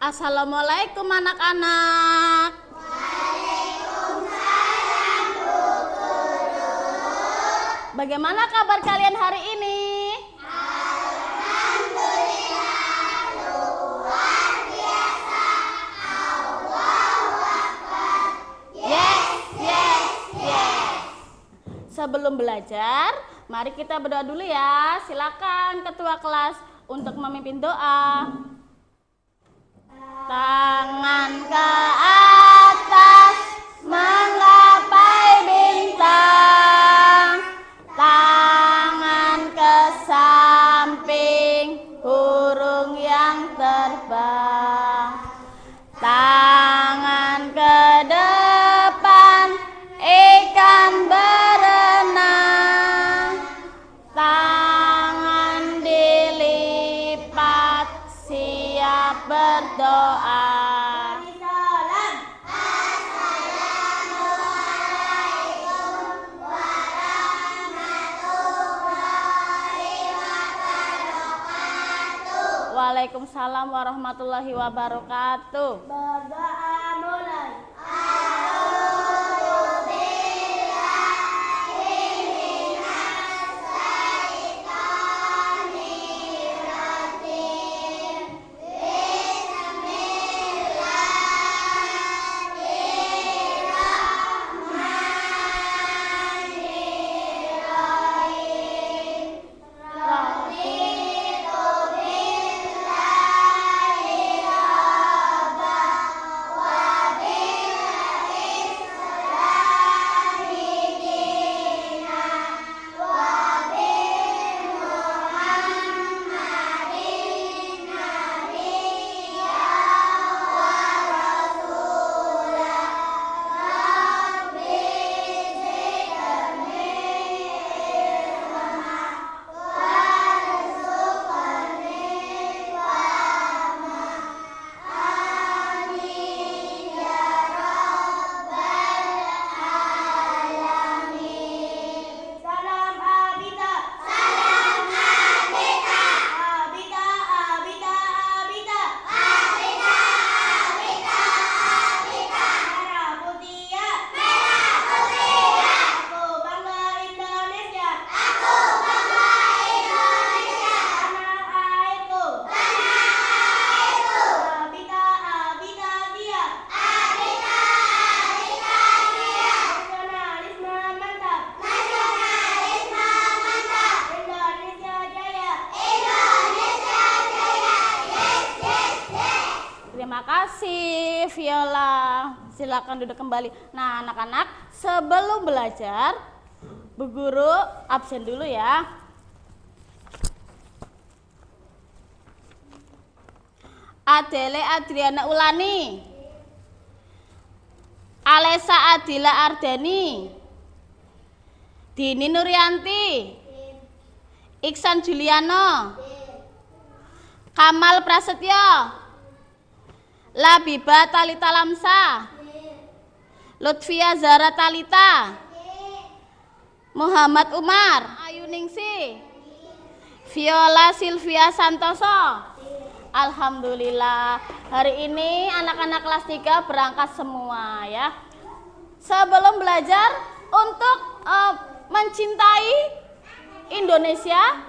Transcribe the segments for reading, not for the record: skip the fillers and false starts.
Assalamualaikum anak-anak. Waalaikumsalam Bu Guru. Bagaimana kabar kalian hari ini? Alhamdulillah luar biasa. Allahu Akbar. Yes. Sebelum belajar, mari kita berdoa dulu ya. Silakan ketua kelas untuk memimpin doa. Tangan ke atas menggapai bintang, tangan ke samping burung yang terbang, tangan ke depan ikan berenang, tangan dilipat siap berdoa. Waalaikumsalam warahmatullahi wabarakatuh. Berdoa mulai. Terima kasih Viola. Silakan duduk kembali. Nah, anak-anak, sebelum belajar, Bu Guru absen dulu ya. Adele Adriana Ulani, Alesa Adila Ardeni, Dini Nuryanti, Iksan Juliano, Kamal Prasetyo, Labiba Talita Lamsa, Lutfia Zara Talita, Muhammad Umar, Ayu Ningsi, Viola Silvia Santoso. Alhamdulillah, hari ini anak-anak kelas 3 berangkat semua ya. Sebelum belajar untuk mencintai Indonesia,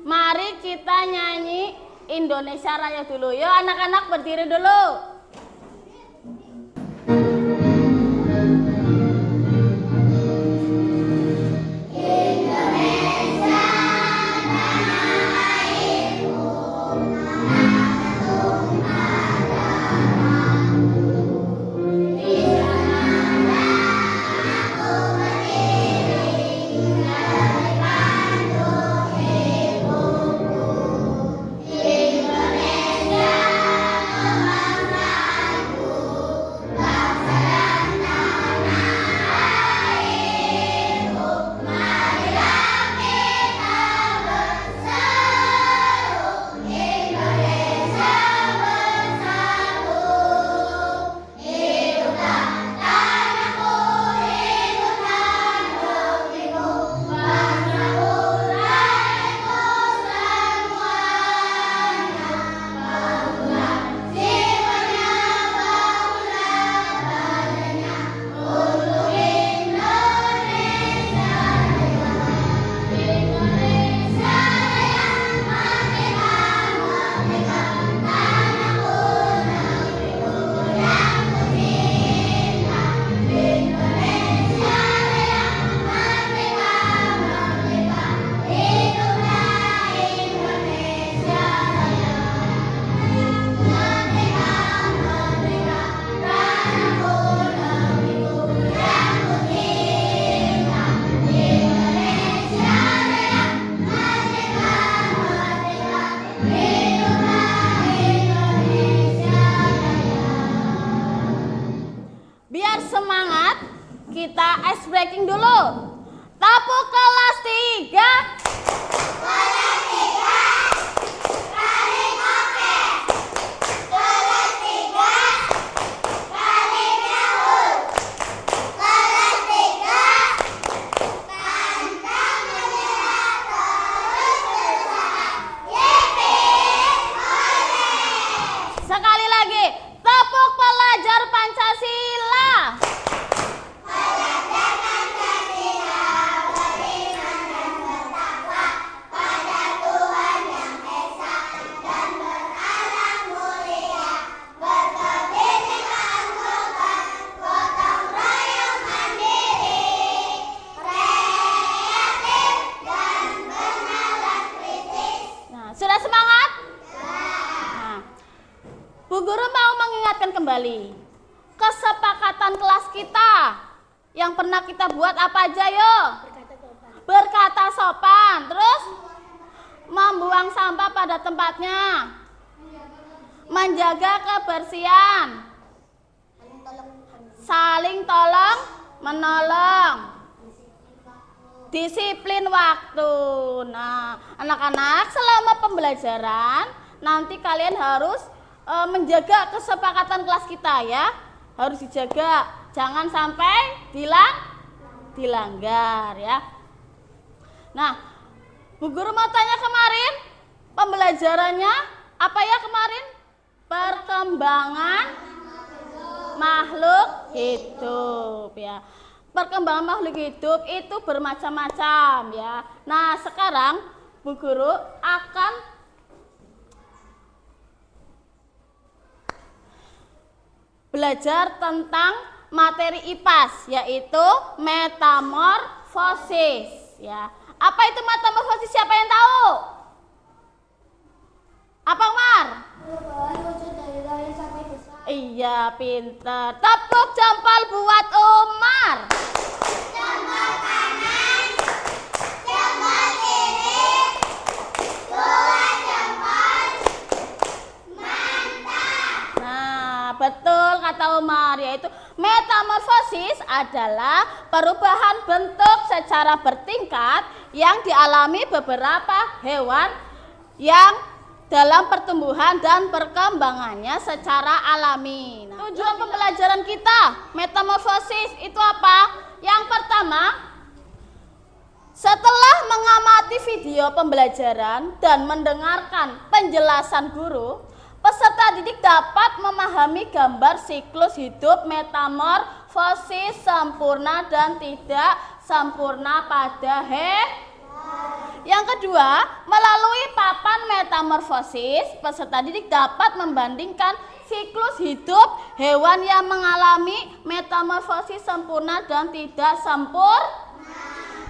mari kita nyanyi Indonesia Raya dulu. Yuk anak-anak berdiri dulu. Indonesia kembali. Kesepakatan kelas kita yang pernah kita buat apa aja yo? Berkata sopan. Terus membuang sampah pada tempatnya, menjaga kebersihan, saling tolong menolong, disiplin waktu. Nah, anak-anak, selama pembelajaran nanti kalian harus menjaga kesepakatan kelas kita ya. Harus dijaga, jangan sampai dilanggar ya. Nah, Bu Guru mau tanya kemarin pembelajarannya apa ya kemarin? Perkembangan makhluk hidup ya. Perkembangan makhluk hidup itu bermacam-macam ya. Nah, sekarang Bu Guru akan belajar tentang materi IPAS, yaitu metamorfosis ya. Apa itu metamorfosis? Siapa yang tahu? Apa Umar? Iya, pintar. Tepuk jempol buat Umar. Jempol kanan, jempol kiri, dua jempol. Mantap. Nah, betul kata Umar, yaitu metamorfosis adalah perubahan bentuk secara bertingkat yang dialami beberapa hewan yang dalam pertumbuhan dan perkembangannya secara alami. Nah, tujuan pembelajaran kita metamorfosis itu apa? Yang pertama, setelah mengamati video pembelajaran dan mendengarkan penjelasan guru, peserta didik dapat memahami gambar siklus hidup metamorfosis sempurna dan tidak sempurna pada Yang kedua, melalui papan metamorfosis, peserta didik dapat membandingkan siklus hidup hewan yang mengalami metamorfosis sempurna dan tidak sempurna.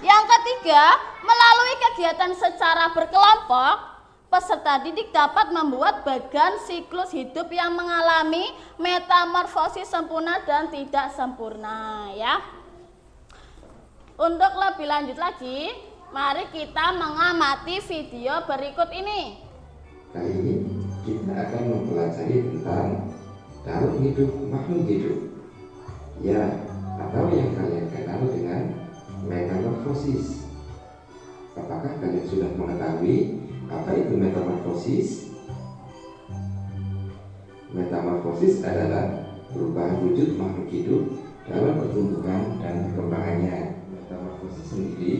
Yang ketiga, melalui kegiatan secara berkelompok, peserta didik dapat membuat bagan siklus hidup yang mengalami metamorfosis sempurna dan tidak sempurna ya. Untuk lebih lanjut lagi, mari kita mengamati video berikut ini. Kali ini kita akan mempelajari tentang daur hidup makhluk hidup, ya, atau yang kalian kenal dengan metamorfosis. Apakah kalian sudah mengetahui apa itu metamorfosis? Metamorfosis adalah perubahan wujud makhluk hidup dalam pertumbuhan dan perkembangannya. Metamorfosis sendiri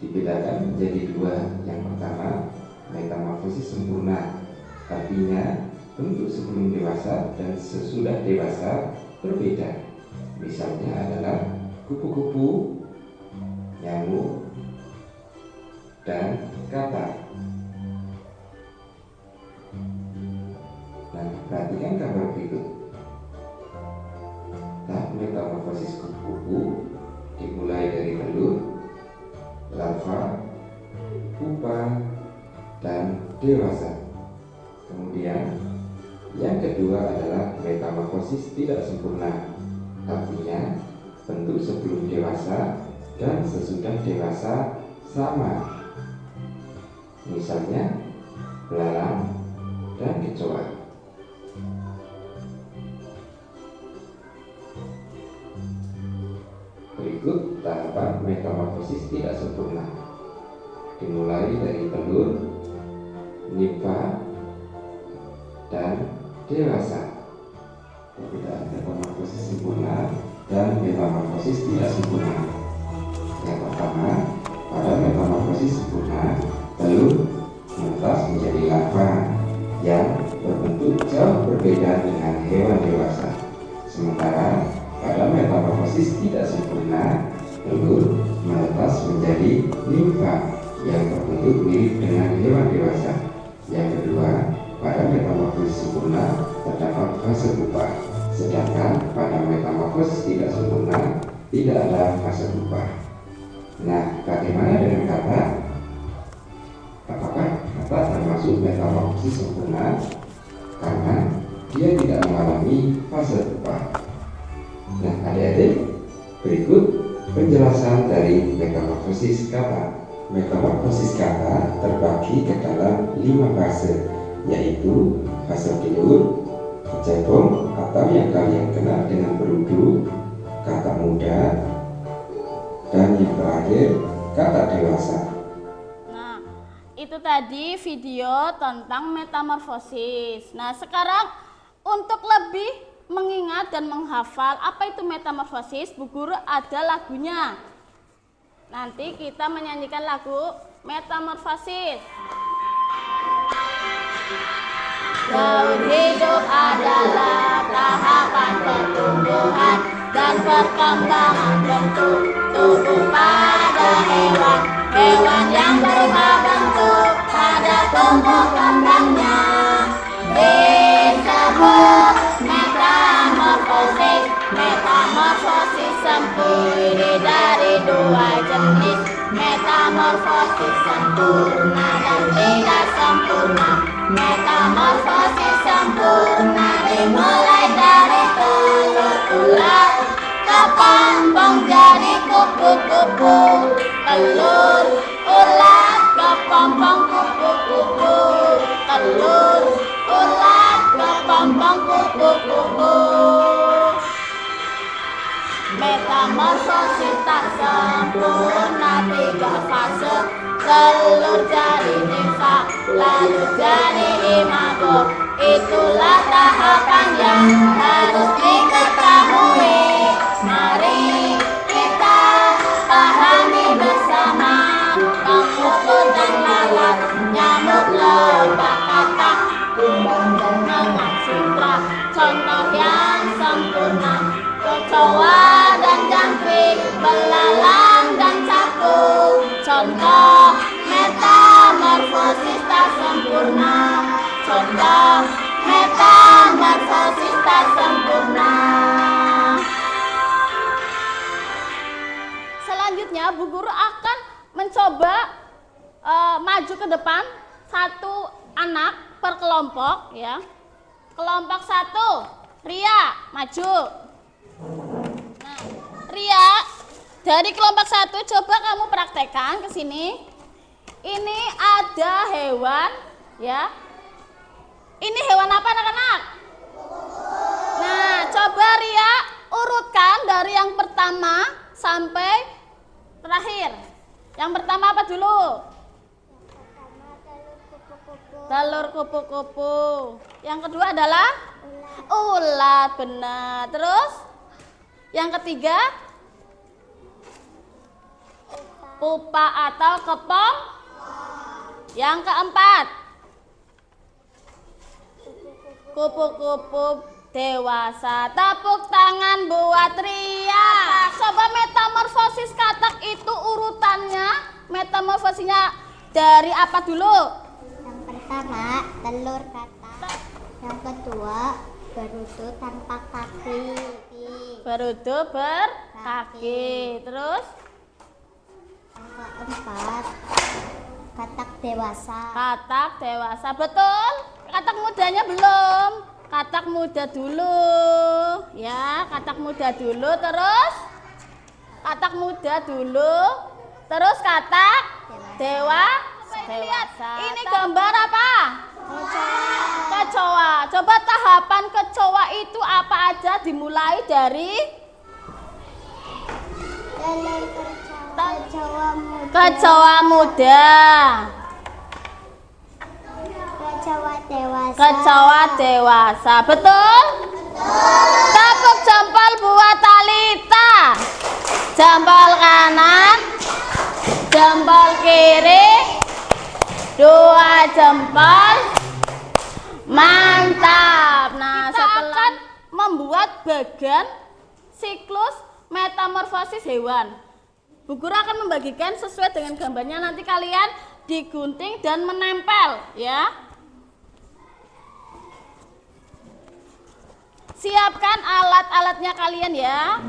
dibedakan menjadi dua. Yang pertama, metamorfosis sempurna, artinya bentuk sebelum dewasa dan sesudah dewasa berbeda. Misalnya adalah kupu-kupu, nyamuk, dan katak. Nah, perhatikan gambar berikut. Tahap metamorfosis kupu-kupu dimulai dari telur, larva, pupa, dan dewasa. Kemudian yang kedua adalah metamorfosis tidak sempurna, artinya bentuk sebelum dewasa dan sesudah dewasa sama. Misalnya belalang dan kecoa. Berikut tahapan metamorfosis tidak sempurna. Dimulai dari telur, nimfa, dan dewasa. Perbedaan metamorfosis sempurna dan metamorfosis tidak sempurna. Yang pertama, pada metamorfosis sempurna, telur menetas menjadi larva yang berbentuk jauh berbeda dengan hewan dewasa. Sementara pada metamorfosis tidak sempurna, telur menetas menjadi nimfa yang berbentuk mirip dengan hewan dewasa. Yang kedua, pada metamorfosis sempurna terdapat fase pupa, sedangkan pada metamorfosis tidak sempurna tidak ada fase pupa. Nah, bagaimana dengan kata? Apakah kata termasuk metamorfosis sempurna? Karena dia tidak mengalami fase pupa. Nah, adik-adik, berikut penjelasan dari metamorfosis kata. Metamorfosis kata terbagi ke dalam 5 fase, yaitu fase telur, kecebong atau yang kalian kenal dengan berudu, kata muda, dan yang terakhir kata dewasa. Nah, itu tadi video tentang metamorfosis. Nah, sekarang untuk lebih mengingat dan menghafal apa itu metamorfosis, Bu Guru ada lagunya. Nanti kita menyanyikan lagu metamorfosis. Daun hidup adalah tahapan pertumbuhan dan perkembangan bentuk tubuh pada hewan. Hewan yang berubah bentuk pada tumbuh kembangnya disebut metamorfosis. Metamorfosis sempurna dari 2 jenis, metamorfosis sempurna dan tidak sempurna. Metamorfosis sempurna dimulai dari telur ulat, kepompong jadi kupu-kupu. Telur ulat kepompong kupu-kupu. Telur ulat kepompong kupu-kupu. Metamorfosis tak sempurna, 3 fase. Telur jadi nimfa, lalu jadi imago. Itulah tahapan yang harus diketahui. Mari kita pahami bersama. Kumpul dan lalat, nyamuk, lebah, katak, kumbang dan mangat sutra. Contoh yang sempurna, kecoa dan jangkrik, belalang dan cakung. Contoh metamorfosis tak sempurna. Contoh metamorfosis tak sempurna. Selanjutnya Bu Guru akan mencoba maju ke depan 1 anak per kelompok ya. Kelompok 1, Ria, maju. Nah, Ria, dari kelompok 1 coba kamu praktekkan ke sini. Ini ada hewan ya. Ini hewan apa anak-anak? Nah, coba Ria urutkan dari yang pertama sampai terakhir. Yang pertama apa dulu? Telur kupu-kupu. Yang kedua adalah ulat, benar. Terus yang ketiga pupa atau kepong. Yang keempat kupu-kupu dewasa. Tepuk tangan buat Ria. Coba metamorfosis katak itu urutannya. Metamorfosisnya dari apa dulu? Yang pertama, telur katak. Yang kedua, berudu tanpa kaki. Berudu berkaki. Terus Yang keempat, katak dewasa. katak dewasa. Betul? Katak mudanya belum. Katak muda dulu. Ya, katak muda dulu. Terus katak muda dulu. Terus katak dewasa. Ini gambar apa? Kecoa. Coba tahapan kecoa itu apa aja dimulai dari Telur kecoa muda. kecoa muda. Kecoa dewasa. Kecoa dewasa. Betul? Tepuk jempol buat Talita. Jempol kanan, jempol kiri, 2 jempol. Mantap. Nah, kita akan membuat bagan siklus metamorfosis hewan. Bu Guru akan membagikan sesuai dengan gambarnya, nanti kalian digunting dan menempel ya. Siapkan alat-alatnya kalian ya.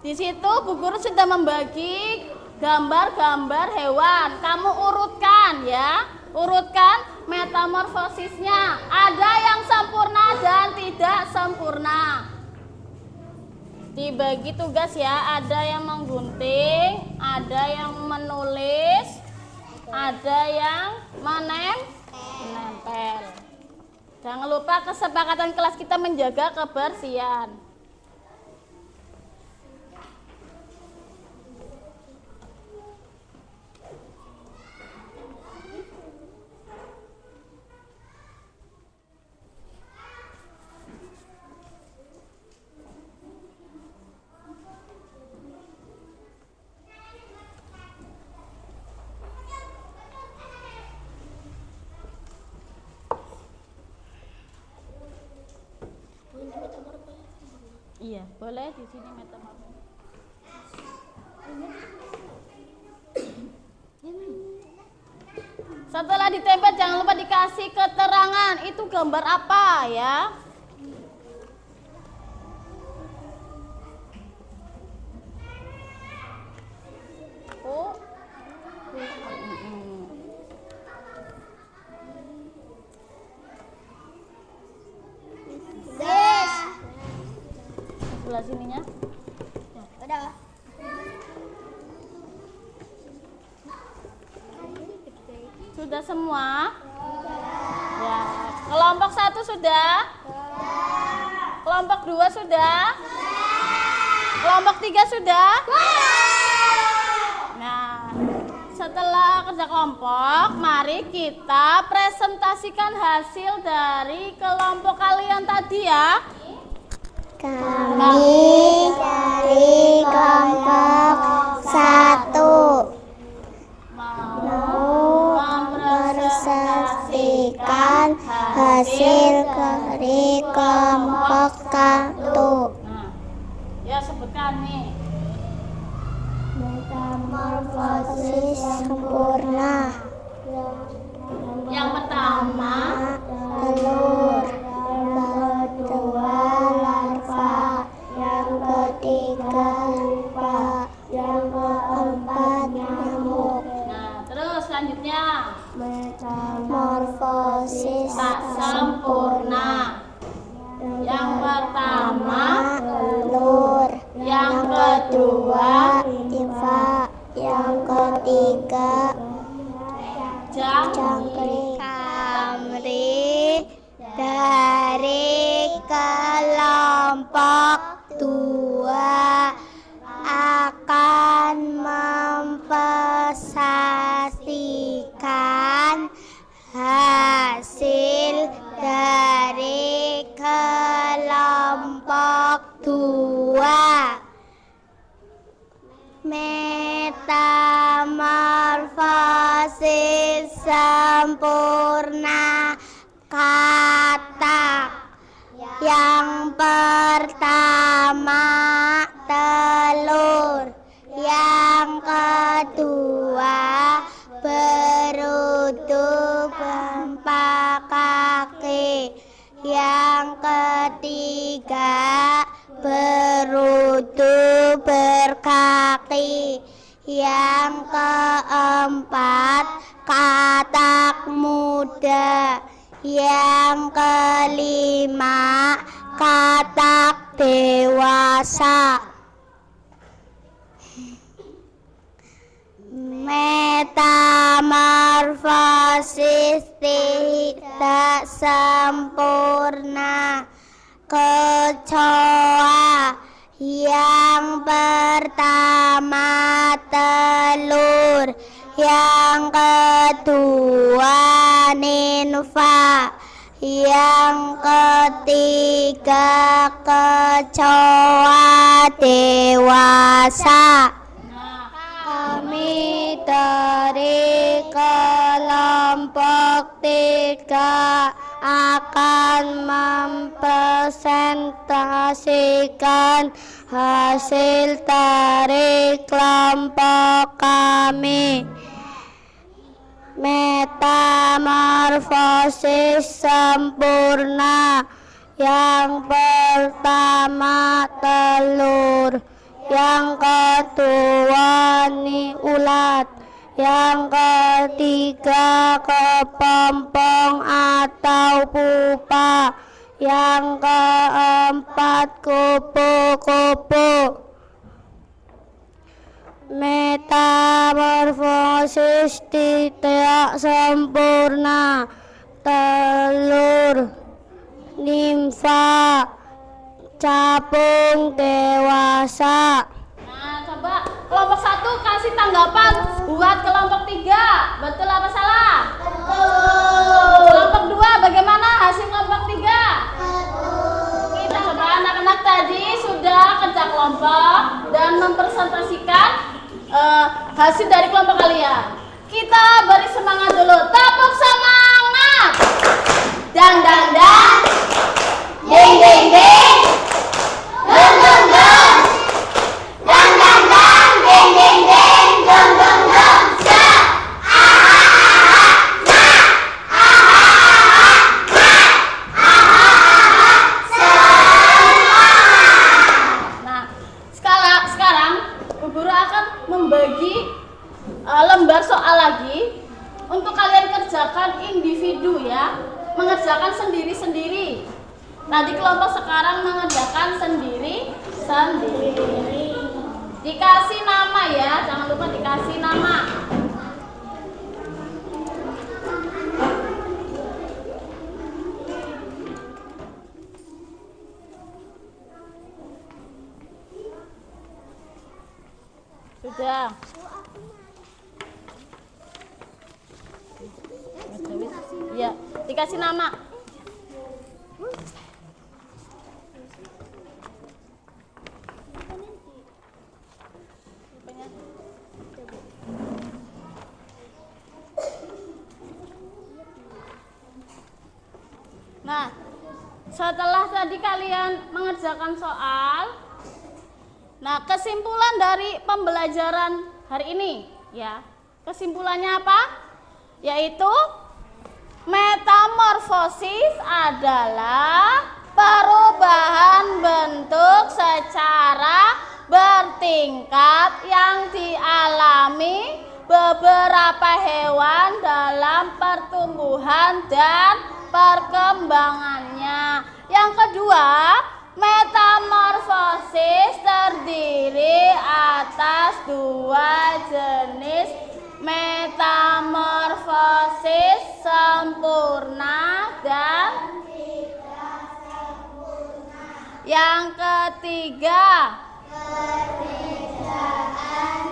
Di situ Bu Guru sudah membagi gambar-gambar hewan. Kamu urutkan ya. Urutkan metamorfosisnya. Ada yang sempurna dan tidak sempurna. Dibagi tugas ya, ada yang menggunting, ada yang menulis, ada yang menempel. Jangan lupa kesepakatan kelas kita menjaga kebersihan. Iya, boleh di sini metamorfosis. Setelah ditempel jangan lupa dikasih keterangan itu gambar apa ya. Oh. Sebelah sininya. Udah. Sudah semua? Ya. Kelompok 1 sudah? Kelompok 2 sudah? Kelompok 3 sudah? Nah, setelah kerja kelompok, mari kita presentasikan hasil dari kelompok kalian tadi ya. Kami dari kelompok 1 mau mempresentasikan hasil dari kelompok 1. Nah, ya sebutkan nih. Metamorfosis sempurna. Yang pertama, Telur. Yang kedua larva. Yang ketiga pupa. Yang keempat nyamuk. nah terus selanjutnya Metamorfosis tak sempurna. Yang pertama, telur. yang kedua, Tifa. Yang ketiga jangkrik. Kamri dari kelompok 2 akan mempresentasikan hasil dari kelompok 2. Metamorfosis sempurna katak. Yang pertama telur. Yang kedua berutu empat kaki. Yang ketiga berutu berkaki. Yang keempat katak muda. Yang kelima katak dewasa. Metamorfosis tidak sempurna. Kecoa. Yang pertama telur. Yang kedua ninfa. Yang ketiga kecoa dewasa. Kami dari kelompok 3 akan mempresentasikan hasil dari kelompok kami. Metamorfosis sempurna. Yang pertama telur. Yang kedua ulat. Yang ketiga kepompong atau pupa. Yang keempat kupu-kupu. Metamorfosis tidak sempurna. Telur, nimfa, capung dewasa. Nah, coba kelompok 1 kasih tanggapan buat kelompok 3. Betul apa salah? Betul. Kelompok 2 bagaimana hasil kelompok 3? Betul. Kita coba anak-anak tadi sudah kerja kelompok dan mempresentasikan hasil dari kelompok kalian. Kita beri semangat dulu. Tepuk semangat. Dang dang dang. Ding ding ding. Dang dang dang. Dang dang dang. Ding ding ding. Dang dang dang. Sa. Nah, sekarang Bu Guru akan membagi lembar soal lagi untuk kalian kerjakan individu ya, mengerjakan sendiri-sendiri. Nah, di kelompok sekarang mengerjakan sendiri-sendiri. Dikasih nama ya, jangan lupa dikasih nama. Sudah. Ya, dikasih nama. Nah, setelah tadi kalian mengerjakan soal, nah kesimpulan dari pembelajaran hari ini ya, kesimpulannya apa? Yaitu metamorfosis adalah perubahan bentuk secara bertingkat yang dialami beberapa hewan dalam pertumbuhan dan perkembangannya. Yang kedua, metamorfosis terdiri atas dua jenis, metamorfosis sempurna dan yang ketiga,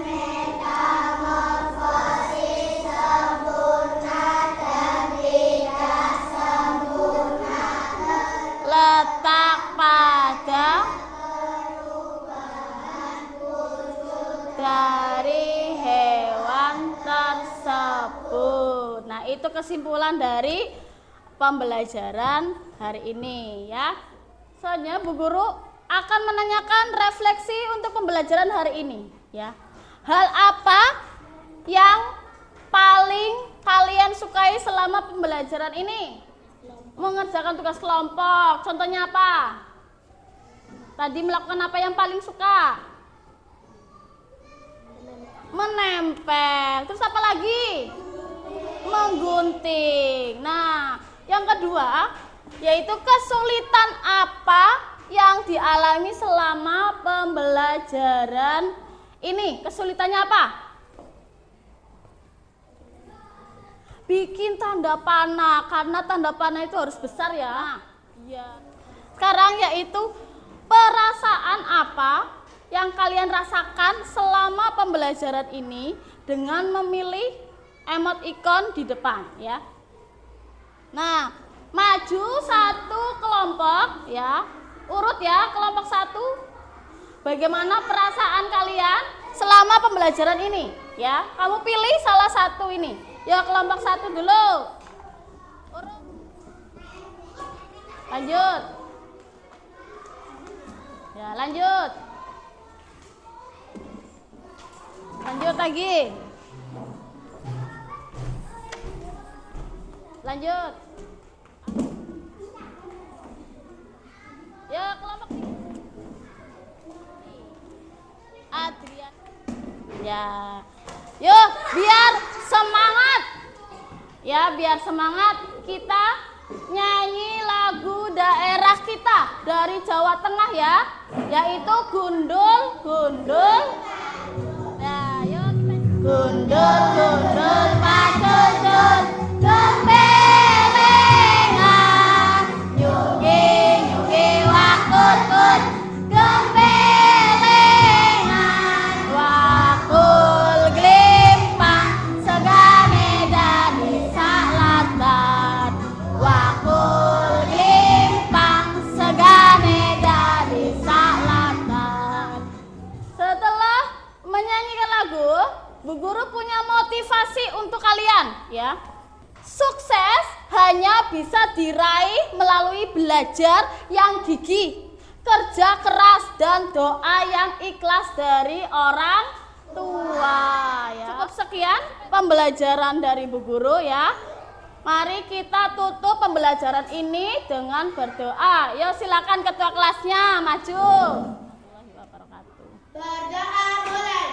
metamorfosis sempurna dan tidak sempurna letak pada dari hewan tersebut. Nah, itu kesimpulan dari pembelajaran hari ini ya. Selanjutnya Bu Guru akan menanyakan refleksi untuk pembelajaran hari ini ya. Hal apa yang paling kalian sukai selama pembelajaran ini? Mengerjakan tugas kelompok. Contohnya apa? Tadi melakukan apa yang paling suka? Menempel. Terus apa lagi? Menggunting. Nah, yang kedua yaitu kesulitan apa yang dialami selama pembelajaran ini. Kesulitannya apa? Bikin tanda panah, karena tanda panah itu harus besar ya. Iya. Sekarang yaitu perasaan apa yang kalian rasakan selama pembelajaran ini dengan memilih emot ikon di depan ya. Nah, maju satu kelompok ya, urut ya kelompok 1. Bagaimana perasaan kalian selama pembelajaran ini ya? Kamu pilih salah satu ini. Ya, kelompok 1 dulu. Urut. Lanjut. Ya, lanjut. Lanjut lagi. Lanjut. Ya, kelompok 3. Ya. Yuk, biar semangat. Ya, biar semangat kita nyanyi lagu daerah kita dari Jawa Tengah ya, yaitu Gundul Gundul. Nah, yuk kita Gundul Gundul pacucun gembelengan, nyugi nyugi wakut-kut gembelengan, wakul glimpang segane dadi salatan, wakul glimpang segane dadi salatan. Setelah menyanyikan lagu, Bu Guru punya motivasi untuk kalian ya. Sukses hanya bisa diraih melalui belajar yang gigih, kerja keras dan doa yang ikhlas dari orang tua ya. Cukup sekian pembelajaran dari Bu Guru ya. Mari kita tutup pembelajaran ini dengan berdoa. Yuk silakan ketua kelasnya maju. Berdoa mulai.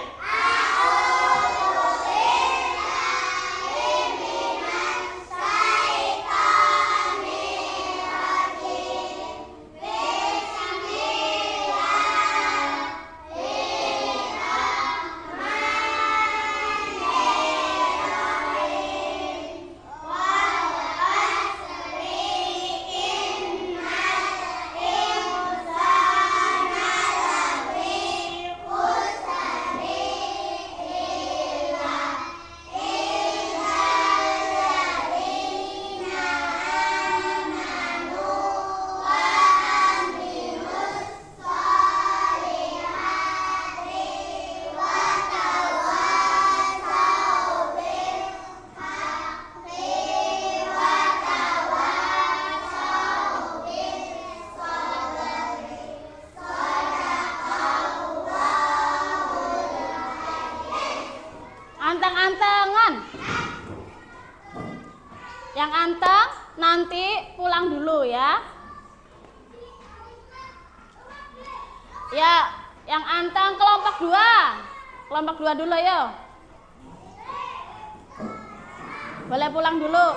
Anteng-antengan. Yang anteng nanti pulang dulu ya. Ya, yang anteng kelompok 2. Kelompok 2 dulu yuk. Boleh pulang dulu.